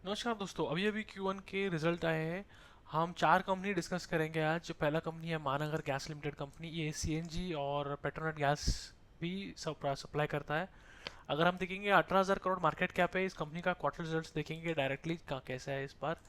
नमस्कार दोस्तों, अभी अभी Q1 के रिजल्ट आए हैं। हम चार कंपनी डिस्कस करेंगे आज। पहला कंपनी है महानगर गैस लिमिटेड कंपनी। ये सीएनजी और पेट्रोनेट गैस भी सप्लाई करता है। अगर हम देखेंगे 18,000 करोड़ मार्केट कैप है इस कंपनी का। क्वार्टर रिजल्ट्स देखेंगे डायरेक्टली का कैसा है इस बार।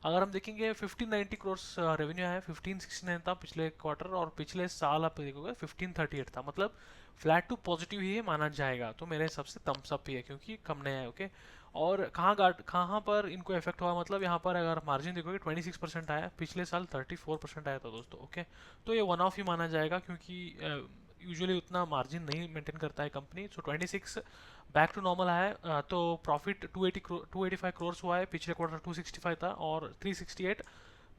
अगर हम देखेंगे 1590 करोड़ रेवेन्यू है। 1569 था पिछले क्वार्टर, और पिछले साल आप देखोगे 1538 था। मतलब फ्लैट टू पॉजिटिव ही माना जाएगा। तो मेरे हिसाब से थम्स अप ही है क्योंकि कम नया है। ओके। और कहाँ पर इनको इफेक्ट हुआ, मतलब यहाँ पर अगर मार्जिन देखोगे 26% आया, पिछले साल 34% आया था दोस्तों। ओके। तो ये वन ऑफ ही माना जाएगा क्योंकि यूजुअली उतना मार्जिन नहीं मेंटेन करता है company. So 26 back to normal है। तो प्रॉफिट 285 करोड़ हुआ है। पिछले क्वार्टर 265 था, और 368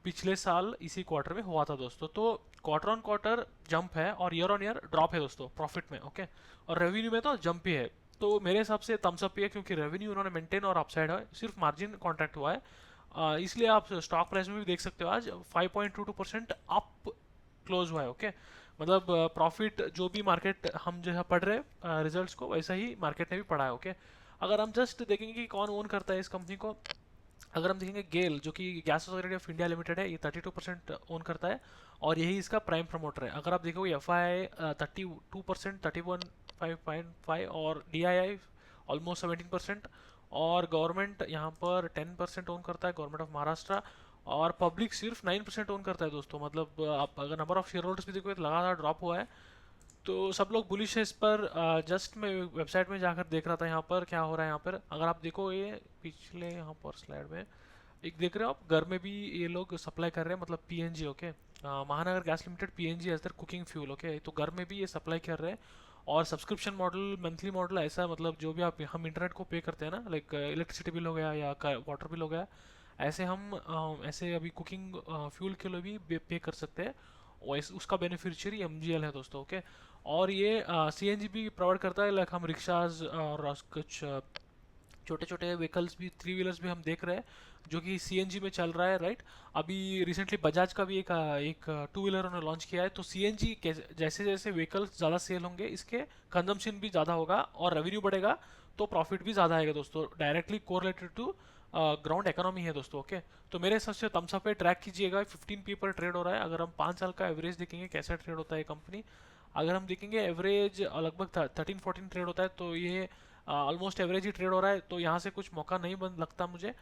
पिछले साल इसी क्वार्टर में हुआ था दोस्तों। तो क्वार्टर ऑन क्वार्टर जंप है और ईयर ऑन ईयर ड्रॉप है दोस्तों प्रॉफिट में। ओके। और रेवेन्यू में तो जंप ही है। तो मेरे हिसाब से थम्स अप ही है क्योंकि रेवेन्यू उन्होंने मेंटेन और अपसाइड है, सिर्फ मार्जिन कॉन्ट्रैक्ट हुआ है। इसलिए आप स्टॉक प्राइस में भी देख सकते हो आज 5.22% अप क्लोज हुआ है। ओके। मतलब प्रॉफिट जो भी मार्केट हम जो है पढ़ रहे रिजल्ट्स को, वैसा ही मार्केट ने भी पढ़ा है। ओके। अगर हम जस्ट देखेंगे कि कौन ओन करता है इस कंपनी को, अगर हम देखेंगे गेल जो कि gas authority of India limited है, ये 32% ओन करता है और यही इसका प्राइम प्रमोटर है। अगर आप देखोगे एफ आई 32%, 31.5, और डी आई आई ऑलमोस्ट 17%। और गवर्नमेंट यहाँ पर 10% ओन करता है, गवर्नमेंट ऑफ महाराष्ट्र। और पब्लिक सिर्फ 9% ओन करता है दोस्तों। मतलब आप अगर नंबर ऑफ शेयर होल्डर्स भी देखोगे तो लगातार ड्रॉप हुआ है। तो सब लोग बुलिश है इस पर। जस्ट मैं वेबसाइट में जाकर देख रहा था यहाँ पर क्या हो रहा है। यहाँ पर अगर आप देखो, ये पिछले यहाँ पर स्लाइड में एक देख रहे हो आप, घर में भी ये लोग सप्लाई कर रहे हैं, मतलब पीएनजी। ओके। महानगर गैस लिमिटेड पीएनजी एज दर कुकिंग फ्यूल। ओके। तो घर में भी ये सप्लाई कर रहे हैं। और सब्सक्रिप्शन मॉडल, मंथली मॉडल ऐसा, मतलब जो भी आप हम इंटरनेट को पे करते हैं ना, लाइक इलेक्ट्रिसिटी बिल हो गया या वाटर बिल हो गया, ऐसे हम ऐसे अभी कुकिंग फ्यूल के लिए भी पे कर सकते हैं। उसका बेनिफिशियरी एमजीएल है दोस्तों। ओके। और ये सीएनजी भी प्रोवाइड करता है, लाइक हम रिक्शाज और कुछ छोटे छोटे व्हीकल्स भी, थ्री व्हीलर्स भी हम देख रहे हैं जो कि सीएनजी में चल रहा है, राइट। अभी रिसेंटली बजाज का भी एक टू व्हीलर उन्होंने लॉन्च किया है। तो सीएनजी जैसे जैसे व्हीकल्स ज़्यादा सेल होंगे, इसके कंजम्पशन भी ज़्यादा होगा और रेवेन्यू बढ़ेगा, तो प्रॉफिट भी ज़्यादा आएगा दोस्तों। Directly correlated to ground economy है दोस्तों। ओके। तो मेरे हिसाब से थम्स अप पे ट्रैक कीजिएगा। 15 पर ट्रेड हो रहा है। अगर हम 5 साल का एवरेज देखेंगे कैसा ट्रेड होता है कंपनी, अगर हम देखेंगे एवरेज लगभग 13-14 ट्रेड होता है, तो ये ऑलमोस्ट एवरेज ही ट्रेड हो रहा है। तो यहाँ से कुछ मौका नहीं बन लगता मुझे।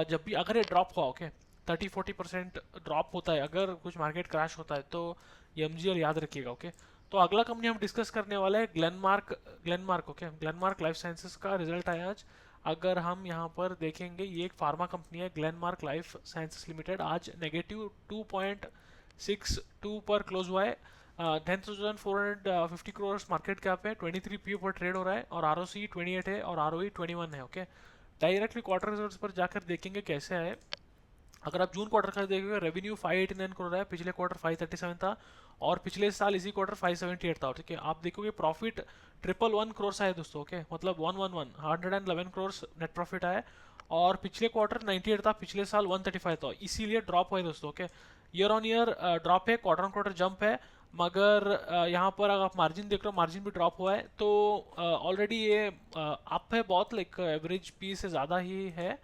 जब भी अगर ये ड्रॉप हुआ, ओके, 30-40% ड्रॉप होता है, अगर कुछ मार्केट क्रैश होता है, तो ये एमजीएल याद रखिएगा। ओके। तो अगला कंपनी हम डिस्कस करने वाला है Glenmark. Okay. Glenmark life sciences का रिजल्ट आया आज। अगर हम यहाँ पर देखेंगे, ये एक फार्मा कंपनी है, ग्लेनमार्क लाइफ साइंसेस लिमिटेड। आज नेगेटिव 2.62 पर क्लोज हुआ है। 10,450 करोड़ मार्केट कैप है। 23 पी पर ट्रेड हो रहा है, और आर ओ सी 28 है और आर ओ ई 21 है। ओके। डायरेक्टली क्वार्टर रिजल्ट्स पर जाकर देखेंगे कैसे है। अगर आप जून क्वार्टर का देखोगे, रेवेन्यू 589 करोड़ है, पिछले क्वार्टर 537 था, और पिछले साल इसी क्वार्टर 578 था। ठीक है। आप देखोगे प्रॉफिट 111 करोड़ है दोस्तों। ओके। मतलब 111 करोड़ नेट प्रॉफिट आया। और पिछले क्वार्टर 98 था, पिछले साल 135 था, इसीलिए ड्रॉप हुआ है दोस्तों। Okay. Year on year drop है, क्वार्टर ऑन क्वार्टर जंप है। मगर यहाँ पर अगर आप मार्जिन देख रहे हो, मार्जिन भी ड्रॉप हुआ है। तो ऑलरेडी ये अप है बहुत, लाइक एवरेज पी से ज़्यादा ही है।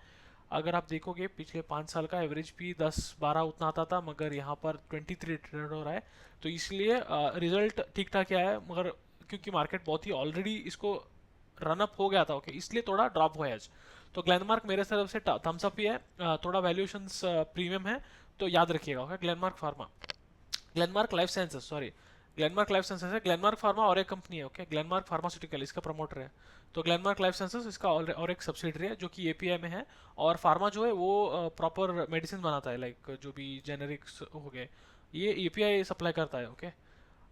अगर आप देखोगे पिछले 5 साल का एवरेज पी 10-12 उतना आता था, मगर यहाँ पर 23 ट्रेड हो रहा है। तो इसलिए रिजल्ट ठीक ठाक आया है, मगर क्योंकि मार्केट बहुत ही ऑलरेडी इसको रन अप हो गया था। ओके। इसलिए थोड़ा ड्रॉप हुआ है आज। तो ग्लेनमार्क मेरे तरफ से थम्स अप ही है। थोड़ा वैल्यूएशंस प्रीमियम है, तो याद रखिएगा। Okay. Glenmark pharma, Glenmark life sciences, sorry, Glenmark life sciences है। ग्लेनमार्क फार्मा और एक कंपनी है। ओके। ग्लेनमार्क फार्मास्यूटिकल इसका प्रमोटर है। तो ग्लेनमार्क लाइफ साइंसेस इसका और एक सब्सिडरी है जो कि एपीआई में है। और फार्मा जो है वो प्रॉपर मेडिसिन बनाता है, लाइक जो भी जेनेरिक्स हो गए, ये एपीआई सप्लाई करता है। ओके।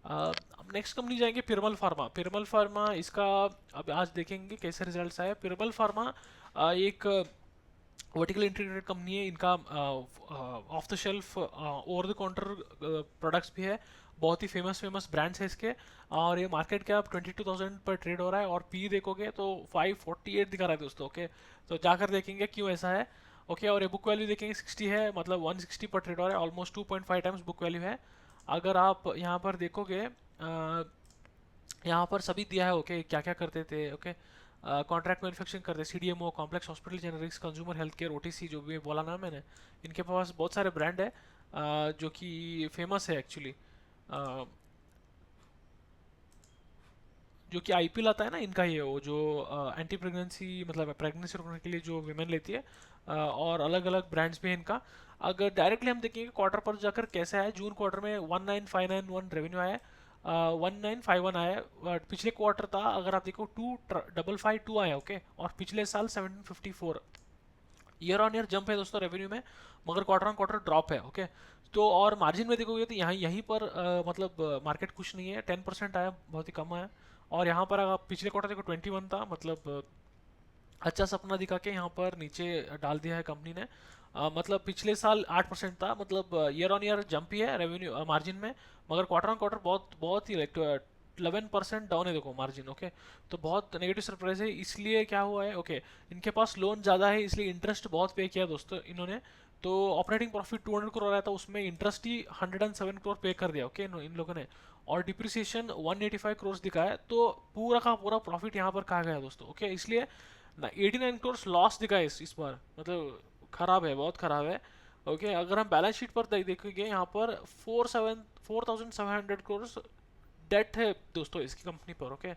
अब नेक्स्ट कंपनी जाएंगे पिरमल फार्मा। पिरमल फार्मा इसका अब आज देखेंगे कैसे रिजल्ट्स आए। पिरमल फार्मा एक वर्टिकल इंटीग्रेटेड कंपनी है। इनका of the shelf over the counter products भी है। बहुत ही फेमस फेमस ब्रांड्स है इसके। और ये मार्केट कैप 22,000 पर ट्रेड हो रहा है, और पी देखोगे तो 548 दिखा रहा है दोस्तों। ओके। तो जाकर देखेंगे क्यों ऐसा है। ओके। और ये बुक वैल्यू देखेंगे 60 है, मतलब 160 पर ट्रेड हो रहा है, ऑलमोस्ट 2.5 टाइम्स बुक वैल्यू है। अगर आप यहाँ पर देखोगे, यहाँ पर सभी दिया है। ओके। क्या क्या करते थे। ओके। कॉन्ट्रैक्ट मैन्युफैक्चरिंग करते हैं, CDMO, complex hospital generics, consumer health care, OTC, जो भी बोला ना मैंने, इनके पास बहुत सारे ब्रांड है जो कि फेमस है एक्चुअली। जो कि आईपीएल आता है ना इनका, ये वो जो एंटी प्रेगनेंसी, मतलब प्रेगनेंसी रोकने के लिए जो विमेन लेती है, और अलग अलग ब्रांड्स भी हैं इनका। अगर डायरेक्टली हम देखेंगे क्वार्टर पर जाकर कैसे आया, जून क्वार्टर में 19591 रेवेन्यू आया, 1951 आया। पिछले क्वार्टर था अगर आप देखो 2552 आया, ओके, और पिछले साल 1754। ईयर ऑन ईयर जंप है दोस्तों रेवेन्यू में, मगर क्वार्टर ऑन क्वार्टर ड्रॉप है, ओके। तो और मार्जिन में देखोगे तो यहाँ यहीं पर मतलब मार्केट खुश नहीं है, 10% आया, बहुत ही कम आया। और यहाँ पर अगर पिछले क्वार्टर देखो 21 था, मतलब अच्छा सपना दिखा के यहाँ पर नीचे डाल दिया है कंपनी ने। मतलब पिछले साल 8% था, मतलब ईयर ऑन ईयर जंप ही है रेवेन्यू मार्जिन में, मगर क्वार्टर ऑन क्वार्टर बहुत बहुत ही लाइक 11% डाउन है देखो मार्जिन, ओके। तो बहुत नेगेटिव सरप्राइज है, इसलिए क्या हुआ है, ओके। इनके पास लोन ज़्यादा है, इसलिए इंटरेस्ट बहुत पे किया दोस्तों इन्होंने। तो ऑपरेटिंग प्रॉफिट 200 करोड़ आया था, उसमें इंटरेस्ट ही 107 करोड़ पे कर दिया, ओके, इन लोगों ने। और डिप्रिसिएशन 185 करोड़ दिखा है, तो पूरा का पूरा प्रॉफिट यहाँ पर कहा गया दोस्तों, ओके। इसलिए ना 89 करोड़ लॉस दिखा है इस बार, मतलब खराब है, बहुत खराब है, ओके। अगर हम बैलेंस शीट पर देखेंगे यहाँ पर 4700 करोड़ डेट है दोस्तों इसकी कंपनी पर, ओके।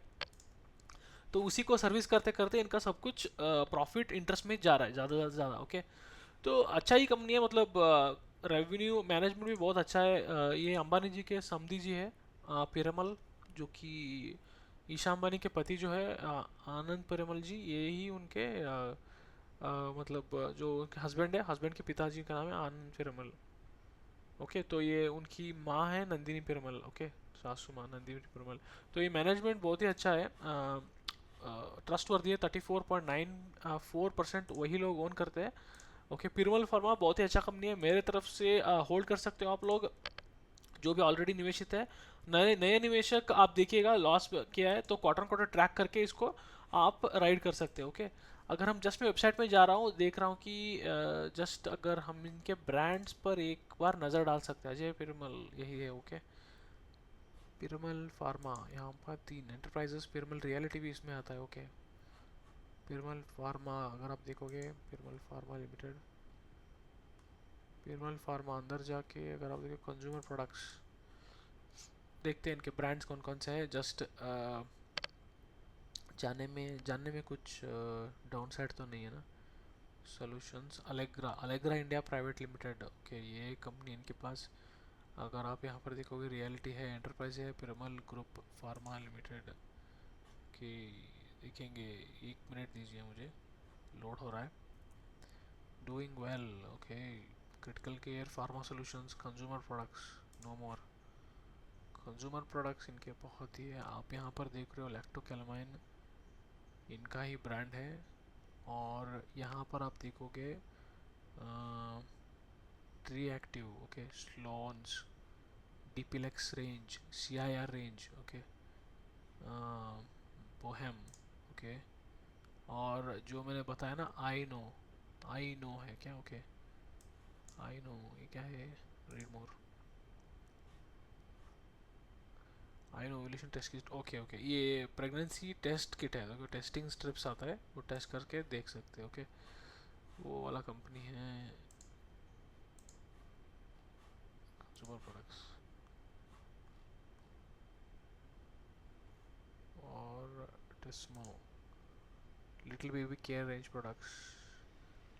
तो उसी को सर्विस करते करते इनका सब कुछ प्रॉफिट इंटरेस्ट में जा रहा है, ज़्यादा से ज़्यादा, ओके। तो अच्छा ही कंपनी है, मतलब रेवेन्यू मैनेजमेंट भी बहुत अच्छा है। ये अंबानी जी के समधी जी है, पीरामल, जो कि ईशा अंबानी के पति जो है आनंद पीरामल जी, ये ही उनके मतलब जो उनके हस्बैंड है, हस्बैंड के पिताजी का नाम है आनंद पीरामल, ओके। तो ये उनकी माँ है नंदिनी पीरामल, ओके, सासू माँ नंदिनी पीरामल। तो ये मैनेजमेंट बहुत ही अच्छा है, ट्रस्ट वर्दी है, 34.94% वही लोग ओन करते हैं, ओके। पिरमल फार्मा बहुत ही अच्छा कंपनी है, मेरे तरफ से होल्ड कर सकते हो आप लोग जो भी ऑलरेडी निवेशित है। नए नए निवेशक आप देखिएगा लॉस किया है तो क्वार्टर क्वार्टर ट्रैक करके इसको आप राइड कर सकते हो, ओके। अगर हम जस्ट मैं वेबसाइट में जा रहा हूँ, देख रहा हूँ कि जस्ट अगर हम इनके ब्रांड्स पर एक बार नज़र डाल सकते हैं, अजय पिरमल यही है, ओके। पिरमल फार्मा, यहाँ पर 3 एंटरप्राइजेस, पिरमल रियलिटी भी इसमें आता है, ओके। पिरमल फार्मा अगर आप देखोगे, Piramal pharma limited, Piramal pharma अंदर जाके अगर आप देखो कंज्यूमर प्रोडक्ट्स, देखते हैं इनके ब्रांड्स कौन कौन से हैं, जस्ट जानने में कुछ डाउन साइड तो नहीं है ना। Solutions, Allegra, Allegra India private limited, okay, ये कंपनी इनके पास। अगर आप यहाँ पर देखोगे रियलिटी है, एंटरप्राइज है, पिरमल ग्रुप फार्मा लिमिटेड की, देखेंगे, 1 मिनट दीजिए मुझे, लोड हो रहा है। Doing well, okay, critical care, pharma solutions, consumer products, no more. Consumer products इनके बहुत ही है, आप यहाँ पर देख रहे हो लैक्टोकैलामाइन, इनका ही ब्रांड है। और यहाँ पर आप देखोगे ट्री एक्टिव, ओके, स्लोन्स, डीपीलेक्स रेंज, सीआईआर रेंज, ओके, बोहेम, ओके। और जो मैंने बताया ना आई नो है क्या, ओके, आई नो, ये क्या है, read more, I know ovulation test kit, okay okay, ये प्रेगनेंसी टेस्ट किट है, तो टेस्टिंग स्ट्रिप्स आता है, वो टेस्ट करके देख सकते हैं, ओके। वो वाला कंपनी है, कंज्यूमर प्रोडक्ट्स। और टिस्मो, Little baby care range products,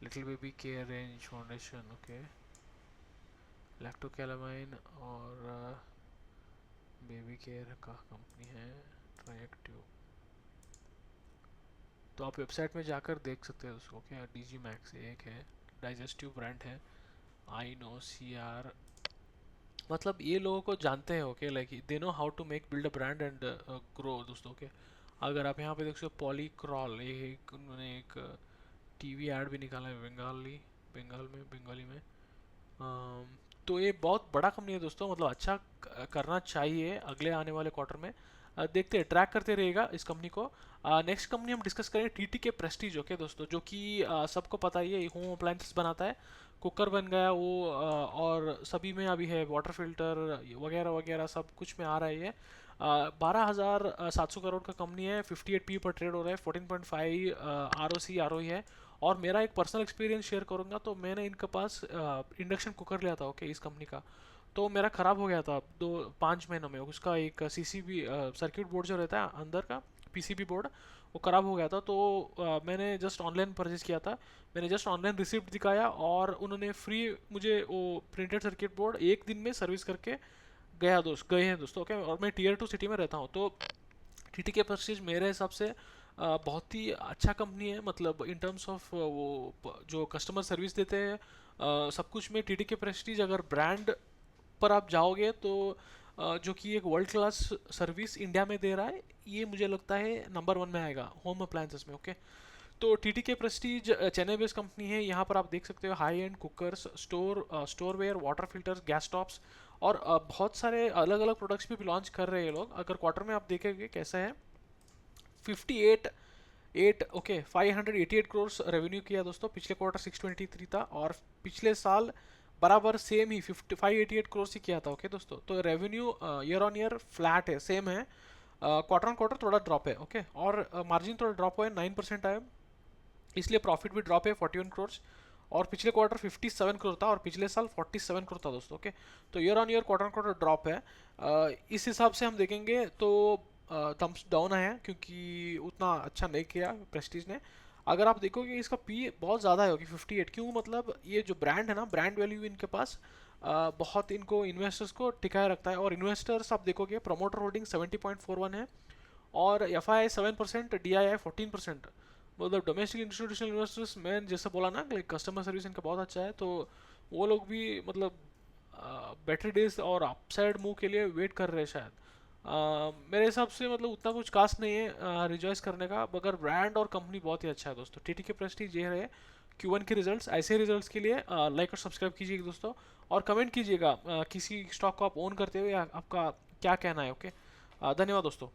Little baby care range foundation, okay, Lacto Calamine, और बेबी केयर का कंपनी है ट्राइएक्टिव। तो आप वेबसाइट में जाकर देख सकते हैं उसको, क्या डीजी मैक्स एक है, डाइजेस्टिव ब्रांड है, आई नो सी आर, मतलब ये लोगों को जानते हैं, okay, like they know how to make build a brand and grow दोस्तों, ओके। अगर आप यहाँ पे देख सकते हो पॉलीक्रॉल, ये उन्होंने एक टीवी एड भी निकाला है, बंगाली में। तो ये बहुत बड़ा कंपनी है दोस्तों, मतलब अच्छा करना चाहिए अगले आने वाले क्वार्टर में। देखते हैं, ट्रैक करते रहेगा इस कंपनी को। नेक्स्ट कंपनी हम डिस्कस करेंगे टीटी के प्रेस्टीज, ओके दोस्तों, जो कि सबको पता ही है, होम अप्लायंसेस बनाता है, कुकर बन गया वो, और सभी में अभी है, वाटर फिल्टर वगैरह वगैरह सब कुछ में आ रहा है ये। 12,700 करोड़ का कंपनी है, 58 पी पर ट्रेड हो रहा है, 14.5 R O C R O है। और मेरा एक पर्सनल एक्सपीरियंस शेयर करूंगा, तो मैंने इनके पास इंडक्शन कुकर लिया था, ओके, इस कंपनी का। तो मेरा ख़राब हो गया था 2-5 महीनों में। उसका एक सीसीबी सर्किट बोर्ड जो रहता है अंदर का, पीसीबी बोर्ड, वो ख़राब हो गया था। तो मैंने जस्ट ऑनलाइन परचेज किया था। मैंने जस्ट ऑनलाइन रिसिप्ट दिखाया और उन्होंने फ्री मुझे वो प्रिंटेड सर्किट बोर्ड एक दिन में सर्विस करके गए हैं दोस्तों, ओके। और मैं टीयर 2 सिटी में रहता हूँ, तो टीटी के प्रेस्टीज मेरे हिसाब से बहुत ही अच्छा कंपनी है। मतलब इन टर्म्स ऑफ जो कस्टमर सर्विस देते हैं, सब कुछ में टीटी के प्रेस्टीज अगर ब्रांड पर आप जाओगे तो जो कि एक वर्ल्ड क्लास सर्विस इंडिया में दे रहा है, ये मुझे लगता है नंबर 1 में आएगा होम अप्लायंसेस में, ओके। तो टीटी के प्रेस्टीज चेन्नई बेस्ड कंपनी है। यहाँ पर आप देख सकते हो high end cookers, storeware, water filters, gas tops और बहुत सारे अलग अलग प्रोडक्ट्स भी लॉन्च कर रहे हैं ये लोग। अगर क्वार्टर में आप देखेंगे कैसा है, 58 ओके 588 करोड़ रेवेन्यू किया दोस्तों। पिछले क्वार्टर 623 था, और पिछले साल बराबर सेम ही 588 करोड़ ही किया था, ओके दोस्तों। तो revenue year on year flat है, सेम है। क्वार्टर ऑन क्वार्टर थोड़ा ड्रॉप है, ओके। और मार्जिन थोड़ा ड्रॉप हुआ है, 9% आया, इसलिए प्रॉफिट भी ड्रॉप है 41 करोड़। और पिछले क्वार्टर 57 करोड़ था, और पिछले साल 47 करोड़ था दोस्तों, ओके। तो year on year quarter quarter drop है। इस हिसाब से हम देखेंगे तो थम्स डाउन है, क्योंकि उतना अच्छा नहीं किया प्रेस्टीज ने। अगर आप देखोगे इसका पी बहुत ज़्यादा है, कि 58 क्यों, मतलब ये जो ब्रांड है ना, ब्रांड वैल्यू इनके पास बहुत इनको इन्वेस्टर्स को टिकाए रखता है। और इन्वेस्टर्स आप देखोगे प्रमोटर होल्डिंग 70.41 है, और एफ आई 7%, डी आई 14%। मतलब डोमेस्टिक इंस्टीट्यूशनल इन्वेस्टर्स, मैं जैसे बोला ना, लाइक कस्टमर सर्विस इनका बहुत अच्छा है, तो वो लोग भी मतलब बेटर डेज और अपसाइड मूव के लिए वेट कर रहे हैं शायद। मेरे हिसाब से मतलब उतना कुछ खास नहीं है रिजॉइस करने का, मगर ब्रांड और कंपनी बहुत ही अच्छा है दोस्तों। टीटी के प्रेस्टीज ये रहे Q1 के रिजल्ट्स। ऐसे रिजल्ट्स के लिए लाइक और सब्सक्राइब कीजिएगा दोस्तों, और कमेंट कीजिएगा किसी स्टॉक को आप ओन करते हुए आपका क्या कहना है, ओके। धन्यवाद दोस्तों।